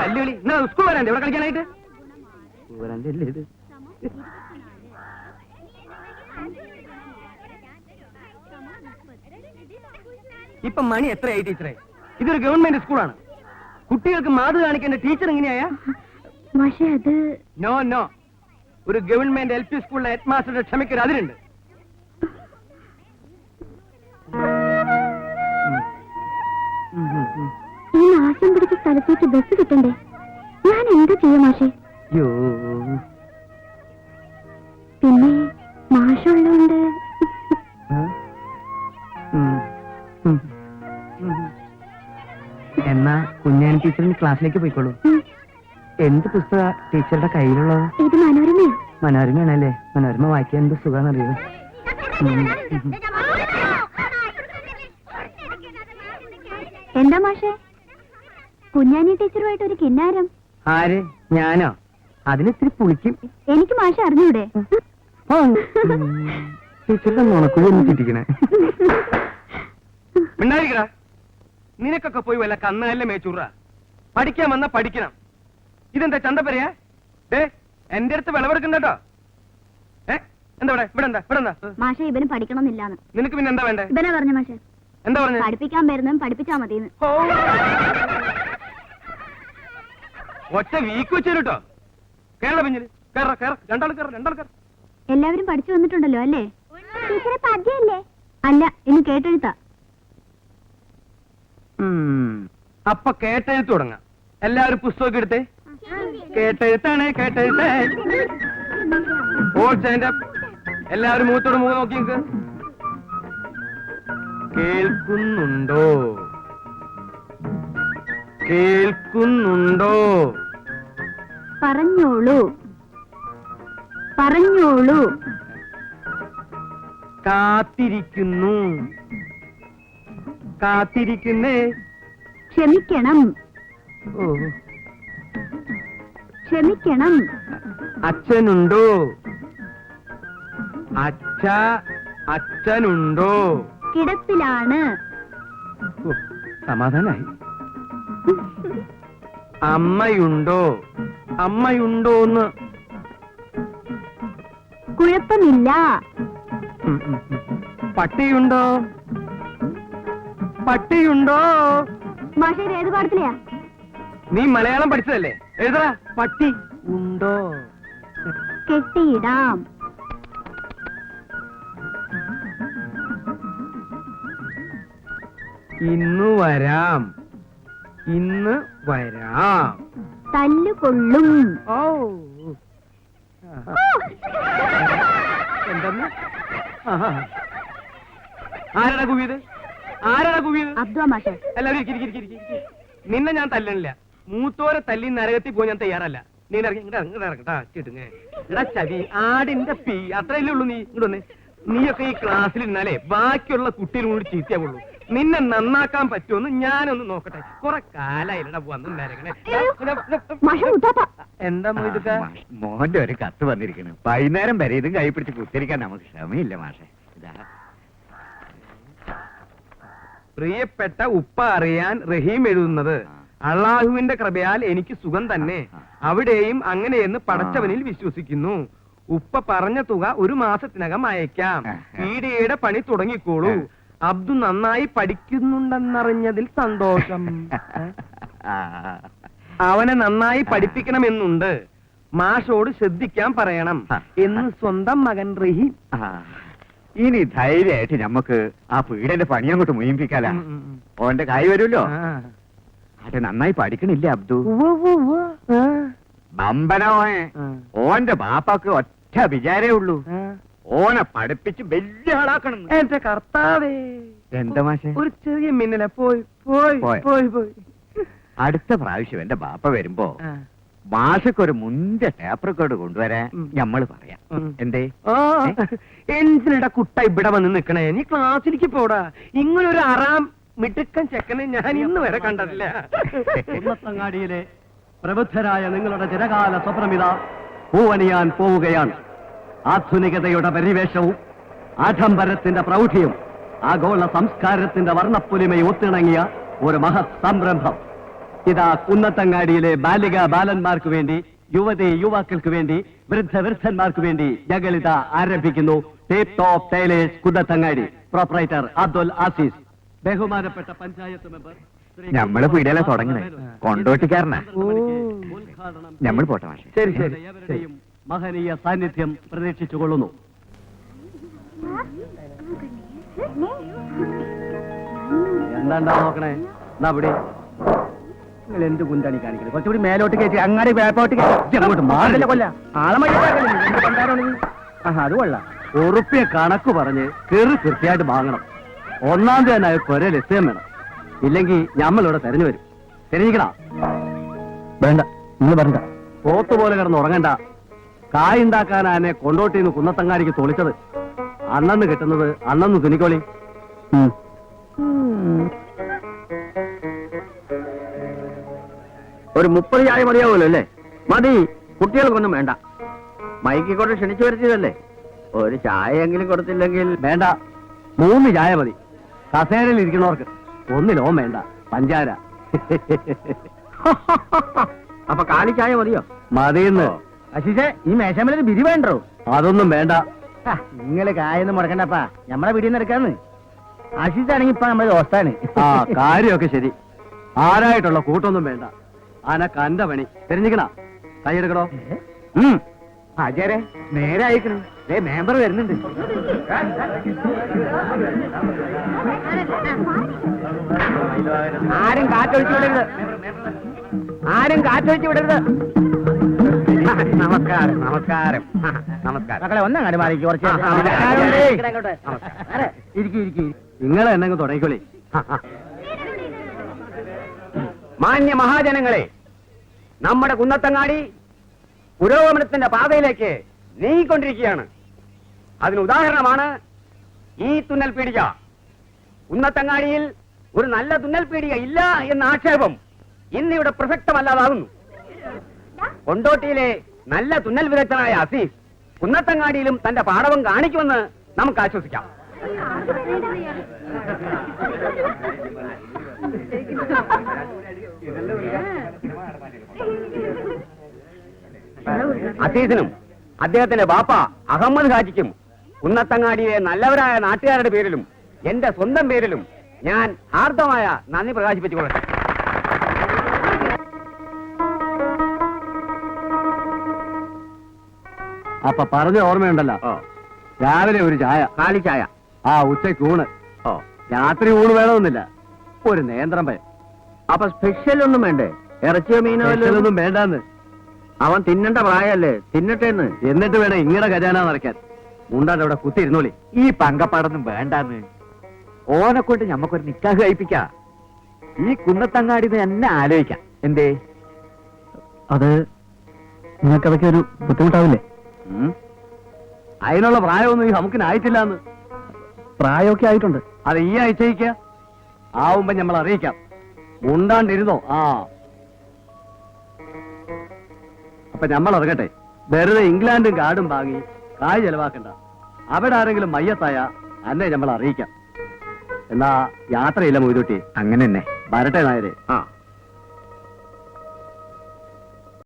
കല്ലുകളി school വരാൻ ഇവിടെ കളിക്കാനായിട്ട് വരാൻ്റെ ഇത് ഇപ്പൊ മണി എത്രയായി ടീച്ചറെ? ഇതൊരു ഗവൺമെന്റ് സ്കൂളാണ്. കുട്ടികൾക്ക് മാതൃ കാണിക്കേണ്ട ടീച്ചർ എങ്ങനെയാ? നോ നോ, ഒരു ഗവൺമെന്റ് LP സ്കൂളിലെ ഹെഡ് മാസ്റ്ററുടെ ക്ഷമയ്ക്കൊരു അതിരുണ്ട്. ഈ നാശം പിടിച്ച സ്ഥലത്തേക്ക് ബസ് കിട്ടണ്ടേ? ഞാൻ എന്ത് ചെയ്യും മാഷേ? പിന്നെ മാഷുള്ളതുകൊണ്ട് എന്നാ കുഞ്ഞാൻ ടീച്ചറിന് ക്ലാസ്സിലേക്ക് പോയിക്കോളൂ. എന്ത് പുസ്തക ടീച്ചറുടെ കയ്യിലുള്ളത്? ഇത് മനോരമയോ? മനോരമയാണല്ലേ. മനോരമ വായിക്കാൻ എന്ത് സുഖാന്നറിയോ? എന്താ മാഷേ കുഞ്ഞാനി ടീച്ചറുമായിട്ട് ഒരു കിന്നാരം? ആര്? ഞാനോ? അതിനിത്തിരി പുളിക്കും. എനിക്ക് മാഷ അറിഞ്ഞൂടെ? ടീച്ചറുടെ നുണക്കുഴി ഒന്ന് ചിട്ടിക്കണേ. മിണ്ടായിരിക്കടാ. നിനക്കൊക്കെ പോയി വല്ല കന്നല്ലേ മേച്ചൂറ. പഠിക്കാൻ വന്നാ പഠിക്കണം. ഇതെന്താ ചന്തപ്പരയാ? എന്റെ അടുത്ത് വിളവെടുക്കണ്ടോ? എന്താ ഇവിടെ ഇവിടെ എന്താ ഇവിടെ എന്താ? മാഷ ഇവന് പഠിക്കണമെന്നില്ലാന്ന്. നിനക്ക് പിന്നെ എന്താ വേണ്ടേ? ഇവനാ പറഞ്ഞ മാഷെ. എന്താ പറഞ്ഞ? പഠിപ്പിക്കാൻ വരുന്നതും പഠിപ്പിച്ചാ മതിന്ന്. ഒറ്റ വീക്ക് വെച്ചേട്ടോ. കേരള പിഞ്ഞില് രണ്ടാൾ കയറ. എല്ലാവരും പഠിച്ചു വന്നിട്ടുണ്ടല്ലോ അല്ലേ? ടീച്ചറെ പദ്യല്ലേ? അല്ല, ഇനി കേട്ടെഴുത്താ. അപ്പൊ കേട്ടെഴുത്ത് തുടങ്ങാം. എല്ലാവരും പുസ്തകം എടുത്തേ. കേട്ടെഴുത്താണ് കേട്ടെഴുത്തേ. ഓടിച്ചതിന്റെ എല്ലാവരും മുഖത്തോട് മുഖം നോക്കി നിൽക്ക്. കേൾക്കുന്നുണ്ടോ? കേൾക്കുന്നുണ്ടോ? പറഞ്ഞോളൂ പറഞ്ഞോളൂ. കാത്തിരിക്കുന്നു. കാത്തിരിക്കുന്നേ. ക്ഷമിക്കണം. ഓ, ക്ഷമിക്കണം. അച്ഛനുണ്ടോ? അച്ഛനുണ്ടോ? കിടപ്പിലാണ്. സമാധാനായി. അമ്മയുണ്ടോ? അമ്മയുണ്ടോന്ന്? കുഴപ്പമില്ല. പട്ടിയുണ്ടോ? പട്ടിയുണ്ടോ? മാഷേ ഏത് പാടത്തിലെയാ? നീ മലയാളം പഠിച്ചതല്ലേ? എഴുതടാ. പട്ടി ഉണ്ടോ? കെട്ടിയിടാം. ഇന്ന് വരാം. ഇന്ന് വരാം. തല്ലുകൊള്ളും. ഓ, എന്തെന്ന്? ആരാടാ കുവിയത്? ആരാടാ കുവിയത്? അബ്ദുള്ള മാഷേ. എല്ലാവരും നിന്നെ ഞാൻ തല്ലണില്ല. മൂത്തോരെ തല്ലി നരകത്തിൽ പോയി ഞാൻ തയ്യാറല്ല. നീ ഇറങ്ങട്ടാ കിട്ടുങ്ങ. എടാ ചവി ആടിന്റെ പീ അത്രയല്ലേ ഉള്ളൂ. നീ ഇങ്ങോട്ട് വന്നേ. നീയൊക്കെ ഈ ക്ലാസ്സിൽ ഇരുന്നാലേ ബാക്കിയുള്ള കുട്ടികളും കൂടി ചീത്തയാവുള്ളൂ. നിന്നെ നന്നാക്കാൻ പറ്റുമെന്ന് ഞാനൊന്ന് നോക്കട്ടെ. കുറെ കാലായില്ലടാ വന്നിട്ടുണ്ടായിരിക്കണേ. എന്താ ഇതൊക്കെ? മോഹന്റെ ഒരു കത്ത് വന്നിരിക്കുന്നു. വൈകുന്നേരം വരെ ഇതും കൈ പിടിച്ച് കുത്തിരിക്കാൻ നമുക്ക് ക്ഷമയില്ല മാഷെ. പ്രിയപ്പെട്ട ഉപ്പ അറിയാൻ റഹീം എഴുതുന്നത്. അള്ളാഹുവിന്റെ കൃപയാൽ എനിക്ക് സുഖം തന്നെ. അവിടെയും അങ്ങനെയെന്ന് പടച്ചവനിൽ വിശ്വസിക്കുന്നു. ഉപ്പ പറഞ്ഞ തുക 1 മാസത്തിനകം അയക്കാം. ഈടയുടെ പണി തുടങ്ങിക്കോളൂ. അബ്ദു നന്നായി പഠിക്കുന്നുണ്ടെന്നറിഞ്ഞതിൽ സന്തോഷം. അവനെ നന്നായി പഠിപ്പിക്കണമെന്നുണ്ട്. മാഷോട് ശ്രദ്ധിക്കാൻ പറയണം എന്ന് സ്വന്തം മകൻ റഹീം. ഇനി ധൈര്യമായിട്ട് നമുക്ക് ആ പീഡന്റെ പണി അങ്ങോട്ട് മുയിപ്പിക്കാല. ഓന്റെ കായ് വരുമല്ലോ. അത് നന്നായി പഠിക്കണില്ലേ അബ്ദു? ബമ്പനോയെ ഓന്റെ ബാപ്പാക്ക് ഒറ്റ വിചാരേ ഉള്ളൂ. ഓനെ പഠിപ്പിച്ച് വലിയ ആളാക്കണം. എന്റെ കർത്താവേ. എന്താ മാഷെ? ഒരു ചെറിയ മിന്നലെ പോയി പോയി പോയി പോയി. അടുത്ത പ്രാവശ്യം എന്റെ ബാപ്പ വരുമ്പോ മാഷക്കൊരു മുന്തിയ ടേപ്പ് റെക്കോർഡ് കൊണ്ടുവരാൻ ഞമ്മള് പറയാം. എന്തേ? എന്തിനടാ കുട്ട ഇവിടെ വന്ന് നിക്കണേ? നീ ക്ലാസ്സിലേക്ക് പോടാ. ഇങ്ങനൊരു അറാം മിടുക്കൻ ചെക്കനെ ഞാൻ ഇന്ന് വരെ കണ്ടിട്ടില്ല. കുന്നത്തങ്ങാടിയിലെ പ്രബുദ്ധരായ നിങ്ങളുടെ ചിരകാല സ്വപ്നമിത പൂവണിയാൻ പോവുകയാണ്. ആധുനികതയുടെ പരിവേഷവും ആഡംബരത്തിന്റെ പ്രൗഢിയും ആഗോള സംസ്കാരത്തിന്റെ വർണ്ണപ്പൊലിമയും ഒത്തിണങ്ങിയ ഒരു മഹത് സംരംഭം. ഇതാ കുന്നത്തങ്ങാടിയിലെ ബാലിക ബാലന്മാർക്ക് വേണ്ടി, യുവതി യുവാക്കൾക്ക് വേണ്ടി, വൃദ്ധന്മാർക്ക് വേണ്ടി ഞങ്ങളിത ആരംഭിക്കുന്നു. Tape top tailors Kunnathangadi. Proprietor Abdul Azeez. ബഹുമാനപ്പെട്ട പഞ്ചായത്ത് മെമ്പർ ഞമ്മള് പീടിയല തുടങ്ങണേ, കൊണ്ടോട്ടിക്കാരനാ. ഞമ്മൾ പോട്ടെ മാഷെ. ശരി ശരി. ഏവരുടെയും മഹനീയ സാന്നിധ്യം പ്രതീക്ഷിച്ചുകൊള്ളുന്നു. എന്താണ്ടാ നോക്കണേ? എന്നാ ഇവിടെ നിങ്ങൾ എന്ത് കുന്താണി കാണിക്കുന്നത്? കുറച്ചുകൂടി മേലോട്ട് കയറ്റി അങ്ങാടി വേപ്പോട്ട് അങ്ങോട്ട് മാറില്ല. കൊല്ല ആളെ അത് കൊള്ളാം. ഉറുപ്പിയ കണക്ക് പറഞ്ഞ് കൃത്യമായിട്ട് വാങ്ങണം. ഒന്നാം തീയതി തന്നെ ഒരേ ലക്ഷ്യം വേണം, ഇല്ലെങ്കിൽ ഞമ്മളിവിടെ തെരഞ്ഞു വരും. തെരഞ്ഞിക്കണ വേണ്ട, നിങ്ങൾ പറഞ്ഞ പോത്തുപോലെ കിടന്ന് ഉറങ്ങണ്ട. കായുണ്ടാക്കാനെ കൊണ്ടോട്ടിന്ന് കുന്നത്തങ്ങാടിക്ക് തൊളിച്ചത്. അന്നന്ന് കിട്ടുന്നത് അന്നന്ന് തുണിക്കോളി. ഒരു 30 ചായ മതിയാവുമല്ലോ അല്ലേ? മതി, കുട്ടികൾക്കൊന്നും വേണ്ട. മൈക്കിക്കൊണ്ട് ക്ഷണിച്ചു വരുത്തിയതല്ലേ, ഒരു ചായയെങ്കിലും കൊടുത്തില്ലെങ്കിൽ വേണ്ട, 3 ചായ മതി. കസേരയിൽ ഇരിക്കുന്നവർക്ക് ഒന്നിലോം വേണ്ട, പഞ്ചാര. അപ്പൊ കാലി ചായ മതിയോ? മതിയെന്ന്. അശിഷേ, ഈ മേശാമലൊരു ബിരി വേണ്ടോ? അതൊന്നും വേണ്ട. നിങ്ങള് കായൊന്നും മുടക്കണ്ടപ്പാ, നമ്മളെ വീടിന്ന് എടുക്കാന്ന്. അശിഷാണെങ്കി ഇപ്പൊ നമ്മളെ ദോസ്താണ്. ആ കാര്യമൊക്കെ ശരി. ആരായിട്ടുള്ള കൂട്ടൊന്നും വേണ്ട. അനക്ക് അന്റെ പണി. തെരഞ്ഞിക്കണ കൈയെടുക്കണോ? അജയരെ നേരെ അയക്കണം. മെമ്പർ വരുന്നുണ്ട്. ആരും കാറ്റൊഴിച്ചു വിടരുത്, ആരും കാറ്റൊഴിച്ചു വിടരുത്. നമസ്കാരം നമസ്കാരം നമസ്കാരം. മക്കളെ ഒന്നങ്ങാടി മാറിക്ക് കുറച്ച്. ഇരിക്കും. നിങ്ങളെ എന്നെങ്കിൽ തുടങ്ങിക്കോളി. മാന്യ മഹാജനങ്ങളെ, നമ്മുടെ കുന്നത്തങ്ങാടി പുരോഗമനത്തിന്റെ പാതയിലേക്ക് നീങ്ങിക്കൊണ്ടിരിക്കുകയാണ്. അതിന് ഉദാഹരണമാണ് ഈ തുന്നൽ പീടിക. കുന്നത്തങ്ങാടിയിൽ ഒരു നല്ല തുന്നൽ പീടിക ഇല്ല എന്ന ആക്ഷേപം ഇന്നിവിടെ പ്രസക്തമല്ലാതാകുന്നു. കൊണ്ടോട്ടിയിലെ നല്ല തുന്നൽ വിദഗ്ധനായ അസീസ് കുന്നത്തങ്ങാടിയിലും തന്റെ പാടവം കാണിക്കുമെന്ന് നമുക്ക് ആശ്വസിക്കാം. അസീസിനും അദ്ദേഹത്തിന്റെ ബാപ്പ അഹമ്മദ് ഹാജിക്കും കുന്നത്തങ്ങാടിയിലെ നല്ലവരായ നാട്ടുകാരുടെ പേരിലും എന്റെ സ്വന്തം പേരിലും ഞാൻ ഹാർദമായ നന്ദി പ്രകാശിപ്പിച്ചുകൊള്ളട്ടെ. അപ്പൊ പറഞ്ഞ ഓർമ്മയുണ്ടല്ലോ, രാവിലെ ഒരു ചായ, കാലി ചായ, ഉച്ചയ്ക്ക് ഊണ്, രാത്രി ഊണ് വേണമെന്നില്ല, ഒരു നേന്ത്രം പയം. അപ്പൊ സ്പെഷ്യൽ ഒന്നും വേണ്ടേ? ഇറച്ചിയോ മീനോ ഒന്നും വേണ്ടാന്ന്. അവൻ തിന്നണ്ട പ്രായല്ലേ, തിന്നട്ടേന്ന്. എന്നിട്ട് വേണം ഇങ്ങനെ ഖജാന നിറയ്ക്കാൻ. മുണ്ടാണ്ട് അവിടെ കുത്തിയിരുന്നോളി. ഈ പങ്കപ്പാടൊന്നും വേണ്ടാന്ന്. ഓനെ കൊണ്ട് ഞമ്മക്കൊരു നിക്കാഹ് കഴിപ്പിക്കാം. ഈ കുന്നത്തങ്ങാടിന്ന് എന്നെ ആലോചിക്കാം. എന്തേ? അത് നിങ്ങൾക്കതൊക്കെ ഒരു ബുദ്ധിമുട്ടാവില്ലേ? അതിനുള്ള പ്രായമൊന്നും ഈ നമുക്കിനായിട്ടില്ല എന്ന്. പ്രായമൊക്കെ ആയിട്ടുണ്ട്. അത് ഈ ആഴ്ചയ്ക്ക് ആവുമ്പോ നമ്മൾ അറിയിക്കാം. മുണ്ടാണ്ടിരുന്നോ? അപ്പൊ നമ്മൾ ഇറങ്ങട്ടെ. വെറുതെ ഇംഗ്ലണ്ടും കാർഡും വാങ്ങി കായ് ചെലവാക്കണ്ട. അവിടെ ആരെങ്കിലും മയ്യത്തായ അന്നെ നമ്മൾ അറിയിക്കാം. എന്നാ യാത്രയില്ല മൊയ്തുട്ടി. അങ്ങനെ തന്നെ. വരട്ടെ നായരെ.